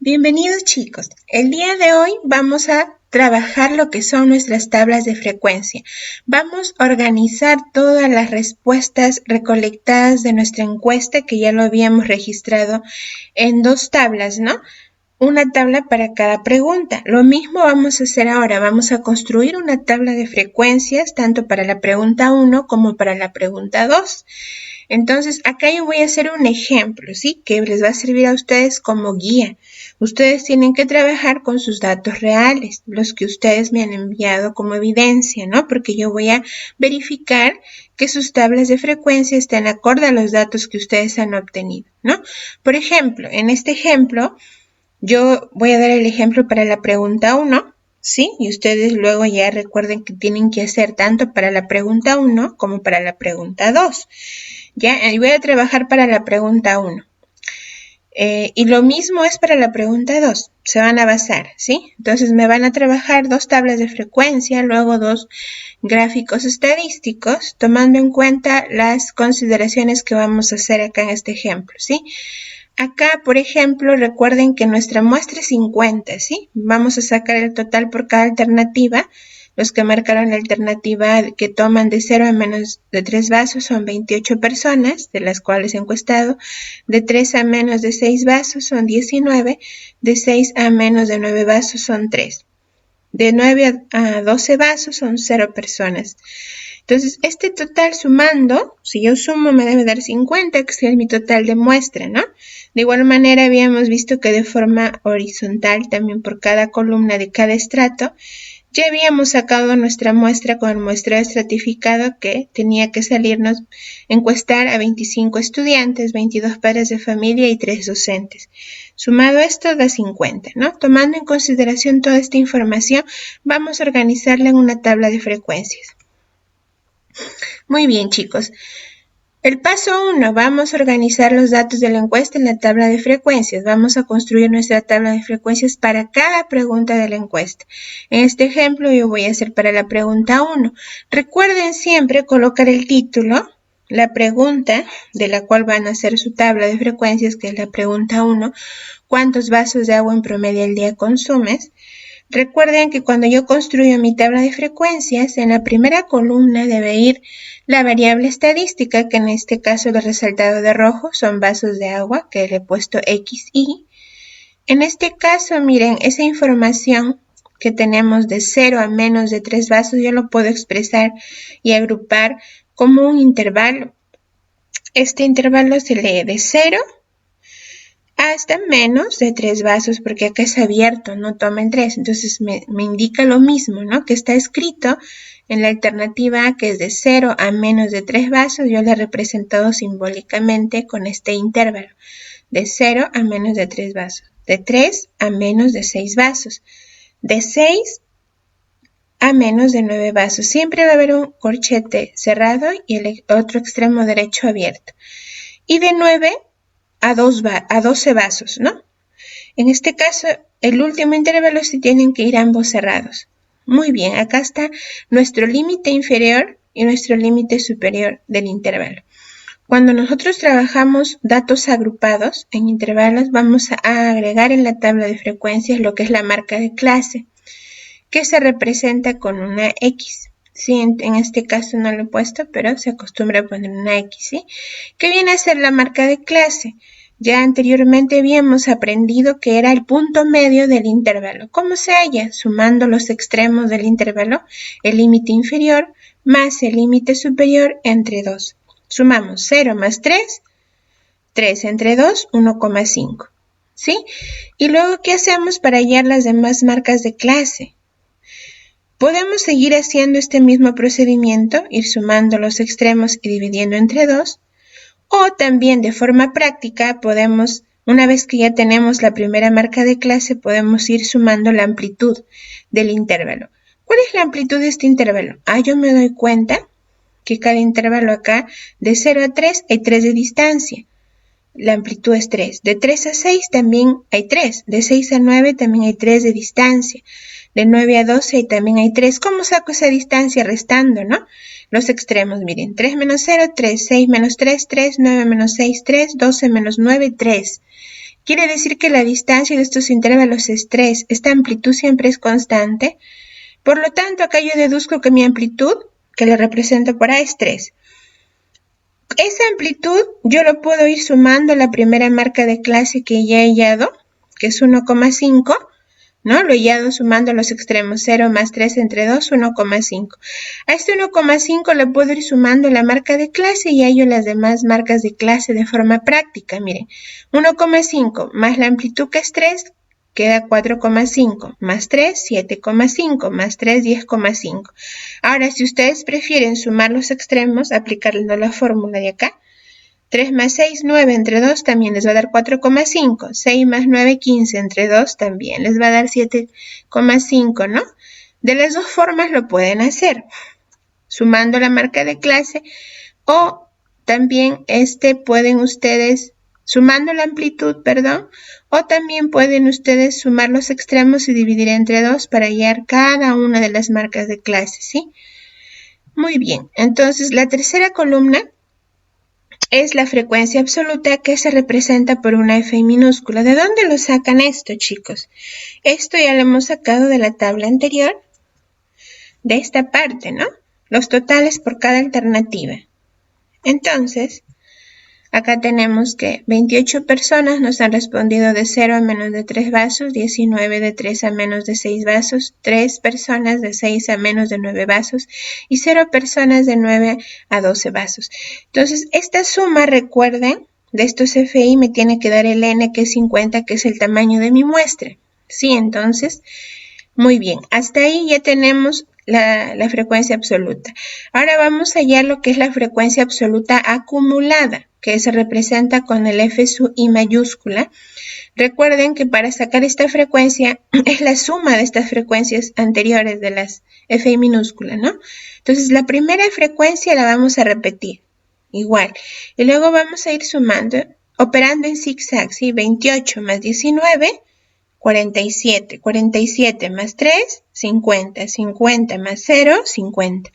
Bienvenidos chicos, el día de hoy vamos a trabajar lo que son nuestras tablas de frecuencia. Vamos a organizar todas las respuestas recolectadas de nuestra encuesta que ya lo habíamos registrado en dos tablas, ¿no? Una tabla para cada pregunta. Lo mismo vamos a hacer ahora, vamos a construir una tabla de frecuencias tanto para la pregunta 1 como para la pregunta 2. Entonces, acá yo voy a hacer un ejemplo, ¿sí? Que les va a servir a ustedes como guía. Ustedes tienen que trabajar con sus datos reales, los que ustedes me han enviado como evidencia, ¿no? Porque yo voy a verificar que sus tablas de frecuencia estén acorde a los datos que ustedes han obtenido, ¿no? Por ejemplo, en este ejemplo, yo voy a dar el ejemplo para la pregunta 1, ¿sí? Y ustedes luego ya recuerden que tienen que hacer tanto para la pregunta 1 como para la pregunta 2. Ya, y voy a trabajar para la pregunta 1. Y lo mismo es para la pregunta 2. Se van a basar, ¿sí? Entonces me van a trabajar dos tablas de frecuencia, luego dos gráficos estadísticos, tomando en cuenta las consideraciones que vamos a hacer acá en este ejemplo, ¿sí? Acá, por ejemplo, recuerden que nuestra muestra es 50, ¿sí? Vamos a sacar el total por cada alternativa. Los que marcaron la alternativa que toman de 0 a menos de 3 vasos son 28 personas, de las cuales he encuestado. De 3 a menos de 6 vasos son 19. De 6 a menos de 9 vasos son 3. De 9 a 12 vasos son 0 personas. Entonces, este total sumando, si yo sumo me debe dar 50, que es mi total de muestra, ¿no? De igual manera habíamos visto que de forma horizontal, también por cada columna de cada estrato, ya habíamos sacado nuestra muestra con el muestreo estratificado que tenía que salirnos encuestar a 25 estudiantes, 22 padres de familia y 3 docentes. Sumado esto da 50, ¿no? Tomando en consideración toda esta información, vamos a organizarla en una tabla de frecuencias. Muy bien, chicos. El paso 1, vamos a organizar los datos de la encuesta en la tabla de frecuencias. Vamos a construir nuestra tabla de frecuencias para cada pregunta de la encuesta. En este ejemplo yo voy a hacer para la pregunta 1. Recuerden siempre colocar el título, la pregunta de la cual van a hacer su tabla de frecuencias, que es la pregunta 1. ¿Cuántos vasos de agua en promedio al día consumes? Recuerden que cuando yo construyo mi tabla de frecuencias, en la primera columna debe ir la variable estadística, que en este caso lo he resaltado de rojo, son vasos de agua, que le he puesto XY. En este caso, miren, esa información que tenemos de 0 a menos de 3 vasos, yo lo puedo expresar y agrupar como un intervalo. Este intervalo se lee de 0 hasta menos de 3 vasos, porque acá es abierto, no tomen 3. Entonces me indica lo mismo, ¿no? Que está escrito en la alternativa A, que es de 0 a menos de 3 vasos. Yo le he representado simbólicamente con este intervalo. De 0 a menos de 3 vasos. De 3 a menos de 6 vasos. De 6 a menos de 9 vasos. Siempre va a haber un corchete cerrado y el otro extremo derecho abierto. Y de 9 a 12 vasos, ¿no? En este caso, el último intervalo sí tienen que ir ambos cerrados. Muy bien, acá está nuestro límite inferior y nuestro límite superior del intervalo. Cuando nosotros trabajamos datos agrupados en intervalos, vamos a agregar en la tabla de frecuencias lo que es la marca de clase, que se representa con una X. Sí, en este caso no lo he puesto, pero se acostumbra a poner una X, ¿sí? ¿Qué viene a ser la marca de clase? Ya anteriormente habíamos aprendido que era el punto medio del intervalo. ¿Cómo se halla? Sumando los extremos del intervalo, el límite inferior más el límite superior entre 2. Sumamos 0 más 3, 3 entre 2, 1,5. ¿Sí? Y luego, ¿qué hacemos para hallar las demás marcas de clase? Podemos seguir haciendo este mismo procedimiento, ir sumando los extremos y dividiendo entre 2, o también de forma práctica podemos, una vez que ya tenemos la primera marca de clase, podemos ir sumando la amplitud del intervalo. ¿Cuál es la amplitud de este intervalo? Yo me doy cuenta que cada intervalo acá, de 0 a 3, hay 3 de distancia. La amplitud es 3. De 3 a 6 también hay 3. De 6 a 9 también hay 3 de distancia. De 9 a 12 también hay 3. ¿Cómo saco esa distancia? Restando, ¿no? Los extremos, miren. 3 menos 0, 3. 6 menos 3, 3. 9 menos 6, 3. 12 menos 9, 3. Quiere decir que la distancia de estos intervalos es 3. Esta amplitud siempre es constante. Por lo tanto, acá yo deduzco que mi amplitud, que lo represento por A, es 3. Esa amplitud yo lo puedo ir sumando a la primera marca de clase que ya he hallado, que es 1,5, ¿no? Lo he hallado sumando los extremos, 0 más 3 entre 2, 1,5. A este 1,5 le puedo ir sumando la marca de clase y hallo las demás marcas de clase de forma práctica. Miren, 1,5 más la amplitud que es 3, queda 4,5, más 3, 7,5, más 3, 10,5. Ahora, si ustedes prefieren sumar los extremos, aplicando la fórmula de acá, 3 más 6, 9 entre 2 también les va a dar 4,5. 6 más 9, 15 entre 2 también les va a dar 7,5, ¿no? De las dos formas lo pueden hacer, sumando la marca de clase o también pueden ustedes, sumando la amplitud, perdón, o también pueden ustedes sumar los extremos y dividir entre 2 para hallar cada una de las marcas de clase, ¿sí? Muy bien, entonces la tercera columna es la frecuencia absoluta que se representa por una F minúscula. ¿De dónde lo sacan esto, chicos? Esto ya lo hemos sacado de la tabla anterior, de esta parte, ¿no? Los totales por cada alternativa. Entonces, acá tenemos que 28 personas nos han respondido de 0 a menos de 3 vasos, 19 de 3 a menos de 6 vasos, 3 personas de 6 a menos de 9 vasos y 0 personas de 9 a 12 vasos. Entonces, esta suma, recuerden, de estos FI me tiene que dar el N, que es 50, que es el tamaño de mi muestra. Sí, entonces, muy bien. Hasta ahí ya tenemos la frecuencia absoluta. Ahora vamos a hallar lo que es la frecuencia absoluta acumulada, que se representa con el F sub I mayúscula. Recuerden que para sacar esta frecuencia es la suma de estas frecuencias anteriores de las Fi minúscula, ¿no? Entonces la primera frecuencia la vamos a repetir, igual. Y luego vamos a ir sumando, operando en zigzag, ¿sí? 28 más 19, 47, 47 más 3, 50, 50 más 0, 50.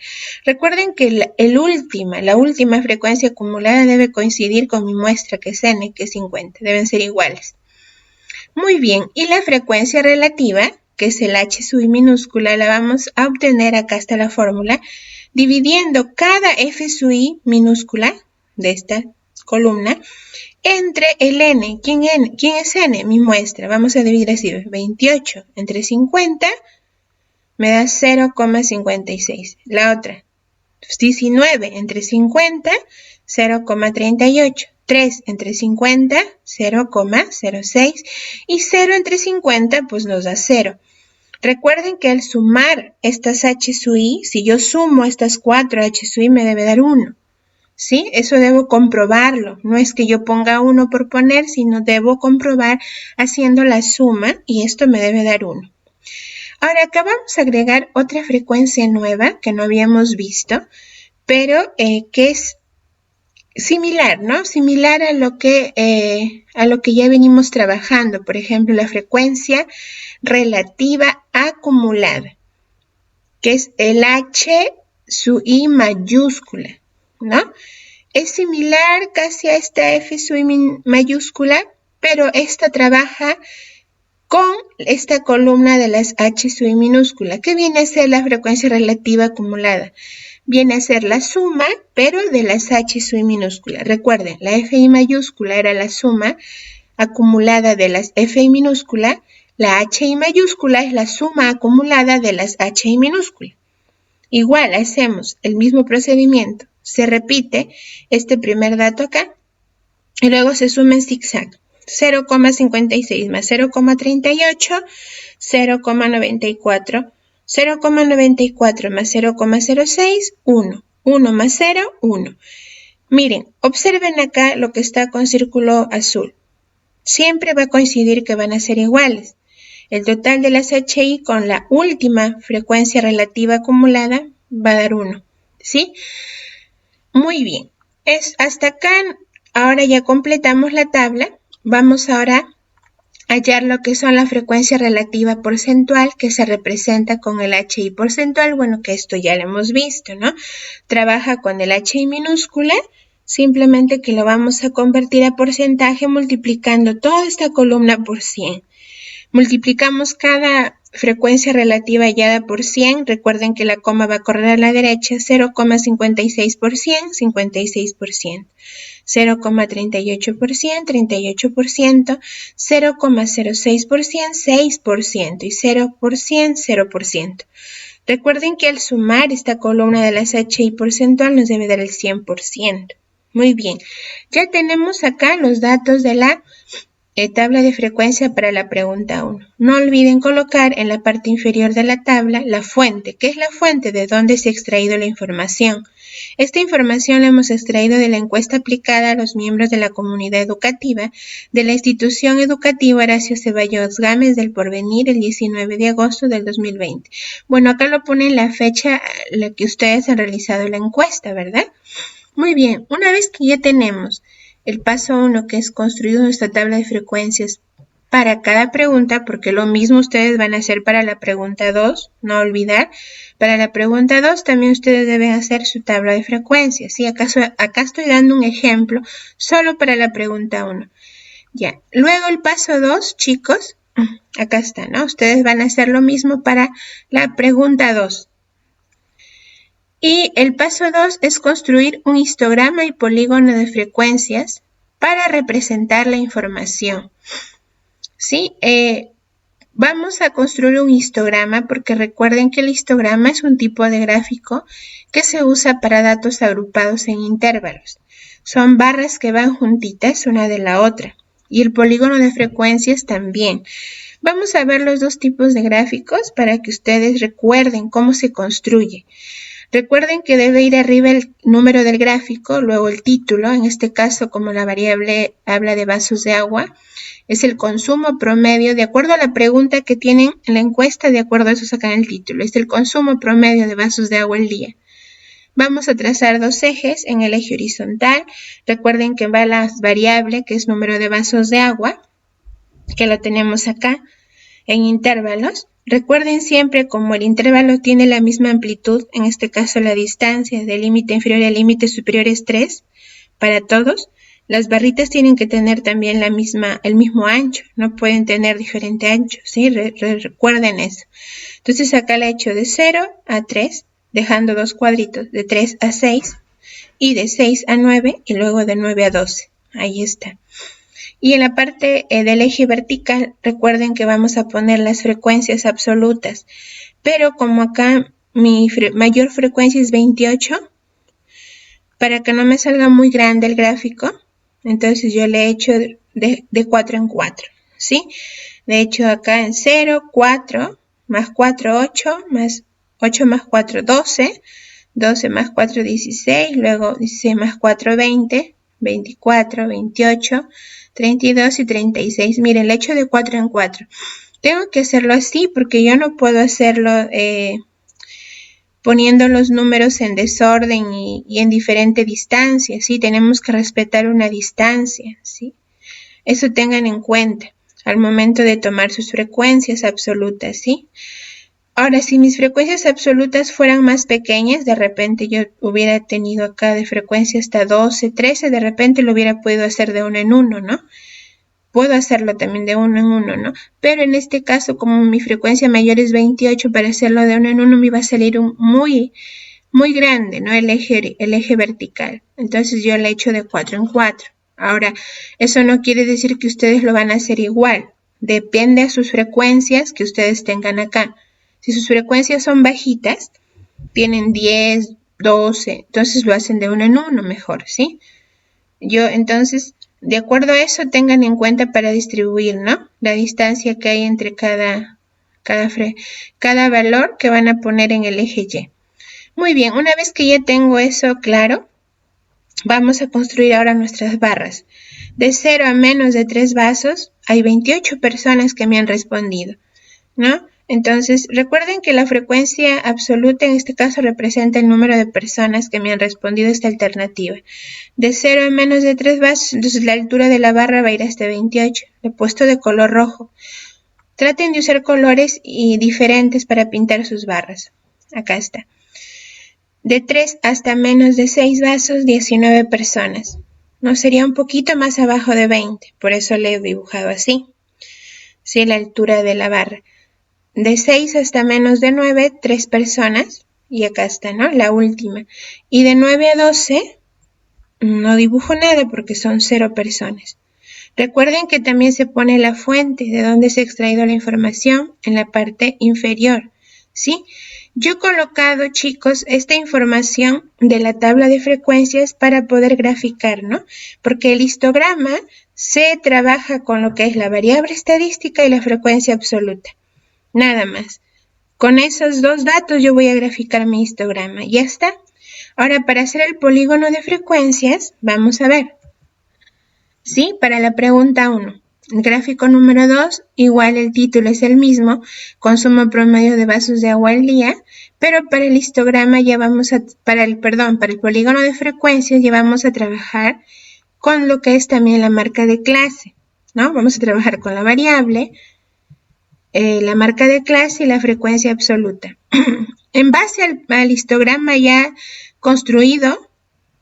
Recuerden que la última frecuencia acumulada debe coincidir con mi muestra, que es N, que es 50. Deben ser iguales. Muy bien, y la frecuencia relativa, que es el H sub I minúscula, la vamos a obtener, acá está la fórmula, dividiendo cada F sub I minúscula de esta columna entre el N. ¿Quién es N? Mi muestra. Vamos a dividir así. 28 entre 50 me da 0,56. La otra. 19 entre 50, 0,38. 3 entre 50, 0,06. Y 0 entre 50, pues nos da 0. Recuerden que al sumar estas H sub I, si yo sumo estas 4 H sub I, me debe dar 1. ¿Sí? Eso debo comprobarlo. No es que yo ponga 1 por poner, sino debo comprobar haciendo la suma y esto me debe dar 1. Ahora acá vamos a agregar otra frecuencia nueva que no habíamos visto, pero que es similar, ¿no? Similar a lo que ya venimos trabajando. Por ejemplo, la frecuencia relativa acumulada, que es el H sub I mayúscula, ¿no? Es similar casi a esta F sub I mayúscula, pero esta trabaja con esta columna de las H sub I minúscula, que viene a ser la frecuencia relativa acumulada. Viene a ser la suma, pero de las H sub I minúscula. Recuerden, la Fi mayúscula era la suma acumulada de las Fi minúscula, la Hi mayúscula es la suma acumulada de las Hi minúscula. Igual hacemos el mismo procedimiento. Se repite este primer dato acá y luego se suma en zigzag. 0,56 más 0,38, 0,94, 0,94 más 0,06, 1. 1 más 0, 1. Miren, observen acá lo que está con círculo azul. Siempre va a coincidir que van a ser iguales. El total de las HI con la última frecuencia relativa acumulada va a dar 1. ¿Sí? Muy bien. Hasta acá, ahora ya completamos la tabla. Vamos ahora a hallar lo que son la frecuencia relativa porcentual, que se representa con el HI porcentual. Bueno, que esto ya lo hemos visto, ¿no? Trabaja con el HI minúscula, simplemente que lo vamos a convertir a porcentaje multiplicando toda esta columna por 100. Multiplicamos cada frecuencia relativa hallada por 100. Recuerden que la coma va a correr a la derecha. 0,56 por 100, 56%. 0,38 por 100, 38%. 0,06 por 100, 6%. Y 0 por 100, 0%. Recuerden que al sumar esta columna de las HI porcentual nos debe dar el 100%. Muy bien. Ya tenemos acá los datos de la tabla de frecuencia para la pregunta 1. No olviden colocar en la parte inferior de la tabla la fuente. ¿Qué es la fuente? De dónde se ha extraído la información. Esta información la hemos extraído de la encuesta aplicada a los miembros de la comunidad educativa de la institución educativa Horacio Ceballos Gámez del Porvenir el 19 de agosto del 2020. Bueno, acá lo ponen la fecha a la que ustedes han realizado la encuesta, ¿verdad? Muy bien, una vez que ya tenemos el paso 1, que es construir nuestra tabla de frecuencias para cada pregunta, porque lo mismo ustedes van a hacer para la pregunta 2, no olvidar. Para la pregunta 2 también ustedes deben hacer su tabla de frecuencias. ¿Sí? Acá estoy dando un ejemplo solo para la pregunta 1. Ya. Luego el paso 2, chicos, acá está, ¿no? Ustedes van a hacer lo mismo para la pregunta 2. Y el paso 2 es construir un histograma y polígono de frecuencias para representar la información. ¿Sí? Vamos a construir un histograma porque recuerden que el histograma es un tipo de gráfico que se usa para datos agrupados en intervalos. Son barras que van juntitas una de la otra. Y el polígono de frecuencias también. Vamos a ver los dos tipos de gráficos para que ustedes recuerden cómo se construye. Recuerden que debe ir arriba el número del gráfico, luego el título, en este caso como la variable habla de vasos de agua, es el consumo promedio, de acuerdo a la pregunta que tienen en la encuesta, de acuerdo a eso sacan el título, es el consumo promedio de vasos de agua al día. Vamos a trazar dos ejes en el eje horizontal, recuerden que va la variable que es número de vasos de agua, que lo tenemos acá en intervalos. Recuerden siempre como el intervalo tiene la misma amplitud, en este caso la distancia del límite inferior al límite superior es 3 para todos. Las barritas tienen que tener también el mismo ancho, no pueden tener diferente ancho, ¿sí? Recuerden eso. Entonces acá la he hecho de 0 a 3, dejando dos cuadritos, de 3 a 6 y de 6 a 9 y luego de 9 a 12. Ahí está. Y en la parte del eje vertical, recuerden que vamos a poner las frecuencias absolutas. Pero como acá mi mayor frecuencia es 28, para que no me salga muy grande el gráfico, entonces yo le he hecho de 4 en 4, ¿sí? Le he hecho acá en 0, 4, más 4, 8, más 8 más 4, 12, 12 más 4, 16, luego 16 más 4, 20, 24, 28, 32 y 36. Miren, le he hecho de 4 en 4. Tengo que hacerlo así porque yo no puedo hacerlo poniendo los números en desorden y en diferente distancia, ¿sí? Tenemos que respetar una distancia, ¿sí? Eso tengan en cuenta al momento de tomar sus frecuencias absolutas, ¿sí? Ahora, si mis frecuencias absolutas fueran más pequeñas, de repente yo hubiera tenido acá de frecuencia hasta 12, 13, de repente lo hubiera podido hacer de 1 en 1, ¿no? Puedo hacerlo también de 1 en 1, ¿no? Pero en este caso, como mi frecuencia mayor es 28, para hacerlo de 1 en 1 me iba a salir muy grande, ¿no? El eje vertical. Entonces yo le he hecho de 4 en 4. Ahora, eso no quiere decir que ustedes lo van a hacer igual. Depende a sus frecuencias que ustedes tengan acá. Si sus frecuencias son bajitas, tienen 10, 12, entonces lo hacen de 1 en 1 mejor, ¿sí? Entonces, de acuerdo a eso, tengan en cuenta para distribuir, ¿no? La distancia que hay entre cada valor que van a poner en el eje Y. Muy bien, una vez que ya tengo eso claro, vamos a construir ahora nuestras barras. De 0 a menos de 3 vasos, hay 28 personas que me han respondido, ¿no? Entonces, recuerden que la frecuencia absoluta en este caso representa el número de personas que me han respondido a esta alternativa. De 0 a menos de 3 vasos, entonces la altura de la barra va a ir hasta 28. Le he puesto de color rojo. Traten de usar colores diferentes para pintar sus barras. Acá está. De 3 hasta menos de 6 vasos, 19 personas. No sería un poquito más abajo de 20, por eso le he dibujado así. Sí, la altura de la barra. De 6 hasta menos de 9, 3 personas. Y acá está, ¿no? La última. Y de 9 a 12, no dibujo nada porque son 0 personas. Recuerden que también se pone la fuente de donde se ha extraído la información en la parte inferior, ¿sí? Yo he colocado, chicos, esta información de la tabla de frecuencias para poder graficar, ¿no? Porque el histograma se trabaja con lo que es la variable estadística y la frecuencia absoluta. Nada más. Con esos dos datos yo voy a graficar mi histograma. Ya está. Ahora, para hacer el polígono de frecuencias, vamos a ver. Sí, para la pregunta 1. Gráfico número 2, igual el título es el mismo, consumo promedio de vasos de agua al día, pero para el histograma ya vamos a, para el polígono de frecuencias ya vamos a trabajar con lo que es también la marca de clase, ¿no? Vamos a trabajar con la variable, la marca de clase y la frecuencia absoluta. En base al histograma ya construido,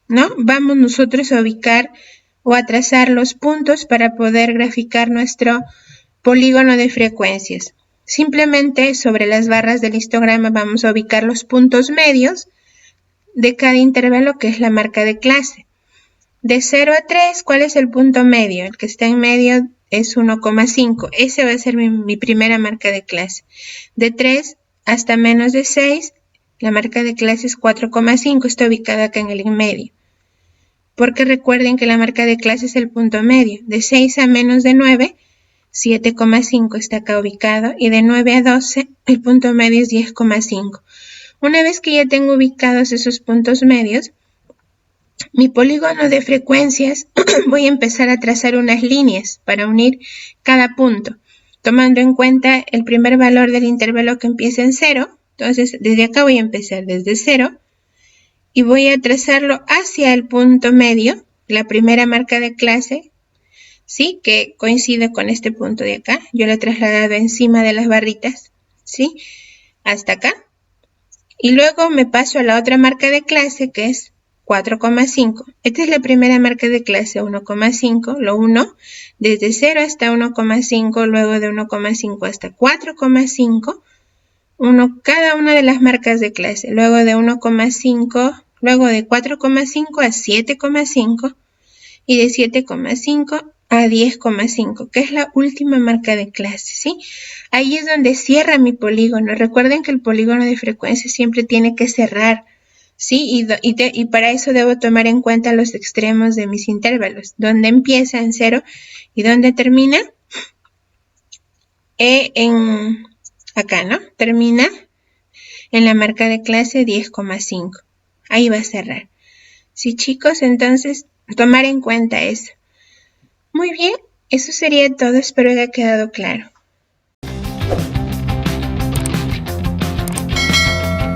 ¿no? Vamos nosotros a ubicar o a trazar los puntos para poder graficar nuestro polígono de frecuencias. Simplemente sobre las barras del histograma vamos a ubicar los puntos medios de cada intervalo que es la marca de clase. De 0 a 3, ¿cuál es el punto medio? El que está en medio es 1,5. Ese va a ser mi primera marca de clase. De 3 hasta menos de 6, la marca de clase es 4,5. Está ubicada acá en el en medio. Porque recuerden que la marca de clase es el punto medio. De 6 a menos de 9, 7,5 está acá ubicado. Y de 9 a 12, el punto medio es 10,5. Una vez que ya tengo ubicados esos puntos medios, mi polígono de frecuencias voy a empezar a trazar unas líneas para unir cada punto, tomando en cuenta el primer valor del intervalo que empieza en 0. Entonces, desde acá voy a empezar desde 0. Y voy a trazarlo hacia el punto medio, la primera marca de clase, ¿sí? Que coincide con este punto de acá. Yo lo he trasladado encima de las barritas, ¿sí? Hasta acá. Y luego me paso a la otra marca de clase, que es 4,5. Esta es la primera marca de clase, 1,5. Lo uno desde 0 hasta 1,5, luego de 1,5 hasta 4,5. Cada una de las marcas de clase, luego de 1,5, luego de 4,5 a 7,5 y de 7,5 a 10,5, que es la última marca de clase, ¿sí? Ahí es donde cierra mi polígono. Recuerden que el polígono de frecuencia siempre tiene que cerrar, ¿sí? Y para eso debo tomar en cuenta los extremos de mis intervalos, donde empieza en 0 y donde termina acá, ¿no? Termina en la marca de clase 10,5. Ahí va a cerrar. Sí, chicos, entonces tomar en cuenta eso. Muy bien, eso sería todo. Espero que haya quedado claro.